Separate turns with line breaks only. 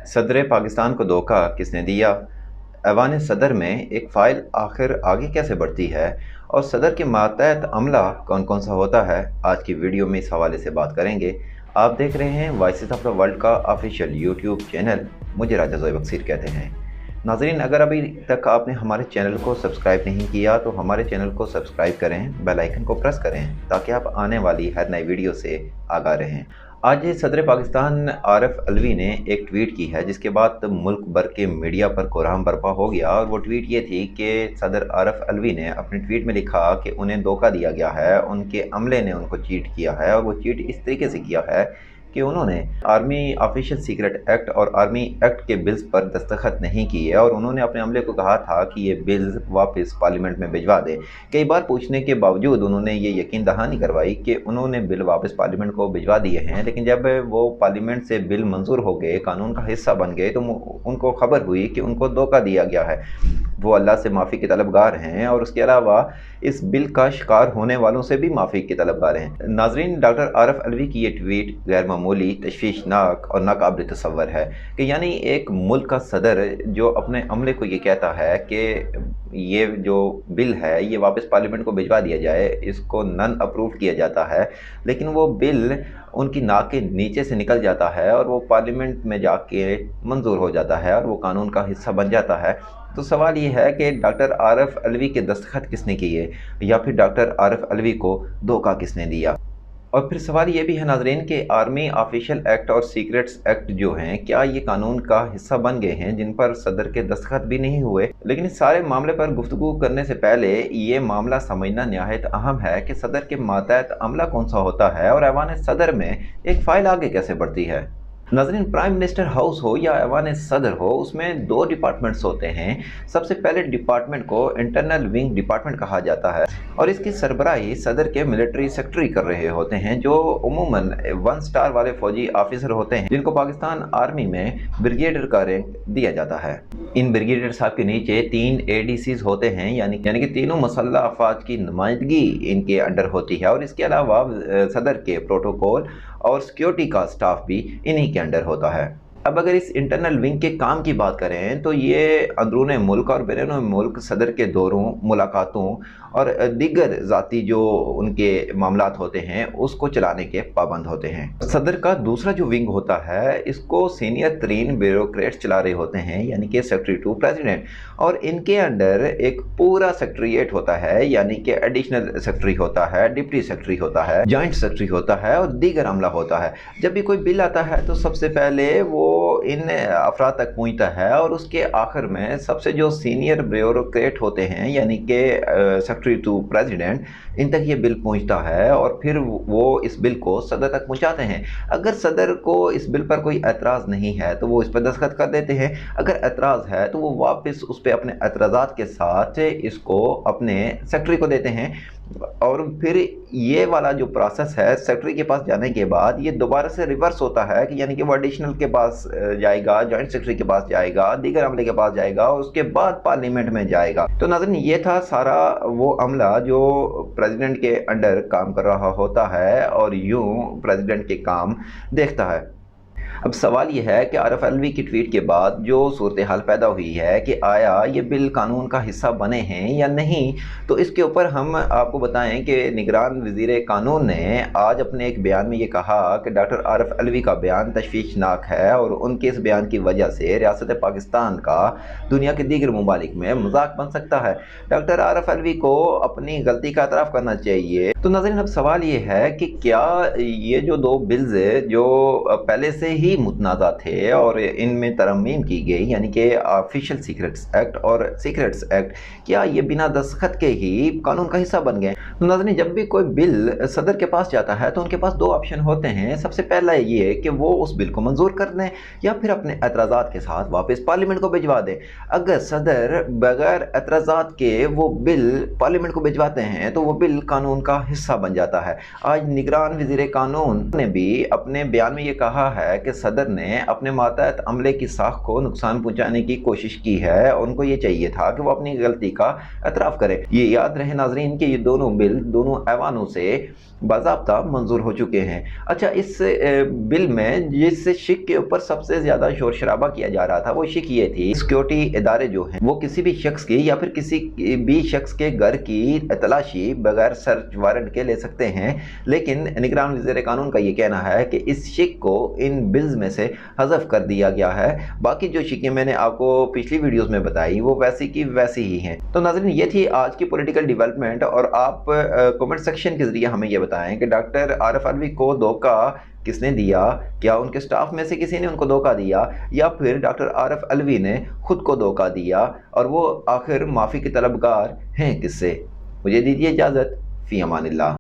सदर पाकिस्तान को धोखा किसने दिया? ऐवान सदर में एक फ़ाइल आखिर आगे कैसे बढ़ती है और सदर के मातहत अमला कौन कौन सा होता है, आज की वीडियो में इस हवाले से बात करेंगे। आप देख रहे हैं वॉइसेस ऑफ द वर्ल्ड का ऑफिशियल यूट्यूब चैनल। मुझे राजा ज़ोए बकसीर कहते हैं। नाज़रीन, अगर अभी तक आपने हमारे चैनल को सब्सक्राइब नहीं किया तो हमारे चैनल को सब्सक्राइब करें, बेल आइकन को प्रेस करें ताकि आप आने वाली हर नई वीडियो से आगाह रहें। आज सदर पाकिस्तान आरिफ अलवी ने एक ट्वीट की है जिसके बाद मुल्क भर के मीडिया पर कोहराम बर्पा हो गया। और वो ट्वीट ये थी कि सदर आरिफ अलवी ने अपने ट्वीट में लिखा कि उन्हें धोखा दिया गया है, उनके अमले ने उनको चीट किया है। और वो चीट इस तरीके से किया है कि उन्होंने आर्मी ऑफिशियल सीक्रेट एक्ट और आर्मी एक्ट के बिल्स पर दस्तखत नहीं किए और उन्होंने अपने अमले को कहा था कि ये बिल्स वापस पार्लियामेंट में भिजवा दे। कई बार पूछने के बावजूद उन्होंने ये यकीन दहानी करवाई कि उन्होंने बिल वापस पार्लियामेंट को भिजवा दिए हैं, लेकिन जब वो पार्लियामेंट से बिल मंजूर हो गए, कानून का हिस्सा बन गए, तो उनको खबर हुई कि उनको धोखा दिया गया है। वो अल्लाह से माफ़ी के तलबगार हैं और उसके अलावा इस बिल का शिकार होने वालों से भी माफ़ी के तलबगार हैं। नाजरीन, डॉक्टर आरिफ अलवी की ये ट्वीट गैर मामूली, तशवीशनाक और नाकाबिल तसव्वुर है कि यानी एक मुल्क का सदर जो अपने अमले को ये कहता है कि ये जो बिल है ये वापस पार्लियामेंट को भिजवा दिया जाए, इसको नन अप्रूव किया जाता है, लेकिन वो बिल उनकी नाक के नीचे से निकल जाता है और वो पार्लियामेंट में जाके मंजूर हो जाता है और वो कानून का हिस्सा बन जाता है। तो सवाल ये है कि डॉक्टर आरिफ अलवी के दस्तखत किसने किए या फिर डॉक्टर आरिफ अलवी को धोखा किसने दिया? और फिर सवाल ये भी है नाजरीन कि आर्मी ऑफिशियल एक्ट और सीक्रेट्स एक्ट जो हैं, क्या ये कानून का हिस्सा बन गए हैं जिन पर सदर के दस्तखत भी नहीं हुए? लेकिन इस सारे मामले पर गुफ्तगू करने से पहले ये मामला समझना निहायत अहम है कि सदर के मातहत अमला कौन सा होता है और ऐवान सदर में एक फ़ाइल आगे कैसे बढ़ती है। नाज़रीन, प्राइम मिनिस्टर हाउस हो या ऐवान सदर हो, उसमें दो डिपार्टमेंट्स होते हैं। सबसे पहले डिपार्टमेंट को इंटरनल विंग डिपार्टमेंट कहा जाता है और इसकी सरबराही सदर के मिलिट्री सेक्रेटरी कर रहे होते हैं, जो उमूमन 1 स्टार वाले फौजी ऑफिसर होते हैं जिनको पाकिस्तान आर्मी में ब्रिगेडियर का रैंक दिया जाता है। इन ब्रिगेडियर साहब के नीचे 3 ADCs होते हैं, यानी कि तीनों मुसल्लह अफवाज की नुमाइंदगी इनके अंडर होती है। और इसके अलावा सदर के प्रोटोकॉल और सिक्योरिटी का स्टाफ भी इन्हीं के अंडर होता है। अब अगर इस इंटरनल विंग के काम की बात करें तो ये अंदरून मुल्क और बैरून मुल्क सदर के दौरों, मुलाकातों और दीगर ज़ाती जो उनके मामलात होते हैं उसको चलाने के पाबंद होते हैं। सदर का दूसरा जो विंग होता है इसको सीनियर तरीन ब्यूरोक्रेट्स चला रहे होते हैं, यानी कि सेक्रेटरी टू प्रेसिडेंट, और इनके अंडर एक पूरा सेक्रेटरीट होता है, यानी कि एडिशनल सेक्रेटरी होता है, डिप्टी सेक्रेटरी होता है, जॉइंट सेक्रेटरी होता है और दीगर अमला होता है। जब भी कोई बिल आता है तो सबसे पहले वो इन अफराद तक पहुंचता है और उसके आखिर में सबसे जो सीनियर ब्यूरोक्रेट होते हैं, यानी कि सेक्रेटरी टू प्रेसिडेंट, इन तक ये बिल पहुंचता है और फिर वो इस बिल को सदर तक पहुंचाते हैं। अगर सदर को इस बिल पर कोई एतराज़ नहीं है तो वो इस पर दस्तखत कर देते हैं। अगर एतराज़ है तो वो वापस उस पर अपने एतराज़ात के साथ इसको अपने सेक्रेटरी को देते हैं और फिर ये वाला जो प्रोसेस है सेक्रेटरी के पास जाने के बाद ये दोबारा से रिवर्स होता है कि यानी कि वो एडिशनल के पास जाएगा, जॉइंट सेक्रेटरी के पास जाएगा, दीगर अमले के पास जाएगा और उसके बाद पार्लियामेंट में जाएगा। तो नाज़रीन, ये था सारा वो अमला जो प्रेसिडेंट के अंडर काम कर रहा होता है और यूं प्रेसिडेंट के काम देखता है। अब सवाल यह है कि आरिफ अलवी की ट्वीट के बाद जो सूरत हाल पैदा हुई है कि आया ये बिल कानून का हिस्सा बने हैं या नहीं, तो इसके ऊपर हम आपको बताएं कि निगरान वज़ीर कानून ने आज अपने एक बयान में ये कहा कि डॉक्टर आरिफ अलवी का बयान तशवीशनाक है और उनके इस बयान की वजह से रियासत पाकिस्तान का दुनिया के दीगर ममालिक में मजाक बन सकता है। डॉक्टर आरिफ अलवी को अपनी गलती का एतराफ़ करना चाहिए। तो नाज़रीन, अब सवाल ये है कि क्या ये जो 2 बिल्स जो पहले से ही मुतनाज़ा थे और इनमें तरमीम की गई, यानी कि ऑफिशियल सीक्रेट्स एक्ट और सीक्रेट्स एक्ट, क्या ये बिना दस्तखत के ही कानून का हिस्सा बन गए? तो नाज़रीन, जब भी कोई बिल सदर के पास जाता है तो उनके पास 2 ऑप्शन होते हैं। सबसे पहला ये कि वो उस बिल को मंजूर कर दें या फिर अपने एतराज़ात के साथ वापस पार्लियामेंट को भिजवा दें। अगर सदर बगैर एतराज़ात के वो बिल पार्लियामेंट को भिजवाते हैं तो वो बिल कानून का हिस्सा बन जाता है। आज निगरान वज़ीर कानून ने भी अपने बयान में ये कहा है कि صدر نے اپنے ماتحت عملے کی ساکھ کو نقصان پہنچانے کی کوشش کی ہے، ان کو یہ چاہیے تھا کہ وہ اپنی غلطی کا اعتراف کرے۔ یہ یاد رہے ناظرین کہ یہ دونوں بل دونوں ایوانوں سے باضابطہ منظور ہو چکے ہیں۔ اچھا، اس بل میں جس شک کے اوپر سب سے زیادہ شور شرابہ کیا جا رہا تھا وہ شک یہ تھی، سیکیورٹی ادارے جو ہیں وہ کسی بھی شخص کی یا پھر کسی بھی شخص کے گھر کی تلاشی بغیر سرچ وارنٹ کے لے سکتے ہیں، لیکن نگران وزیر قانون کا یہ کہنا ہے کہ اس شک کو ان بلز میں سے حذف کر دیا گیا ہے۔ باقی جو شکیں میں نے آپ کو پچھلی ویڈیوز میں بتائی وہ ویسی کی ویسی ہی ہیں۔ تو ناظرین، یہ تھی آج کی پولیٹیکل ڈیولپمنٹ، اور آپ کمنٹ سیکشن کے ذریعے ہمیں یہ بتائیں کہ ڈاکٹر عارف علوی کو دھوکہ کس نے دیا؟ کیا ان کے سٹاف میں سے کسی نے ان کو دھوکہ دیا، یا پھر ڈاکٹر عارف علوی نے خود کو دھوکہ دیا، اور وہ آخر معافی کے طلبگار ہیں کس سے؟ مجھے دیجیے اجازت، فی امان اللہ۔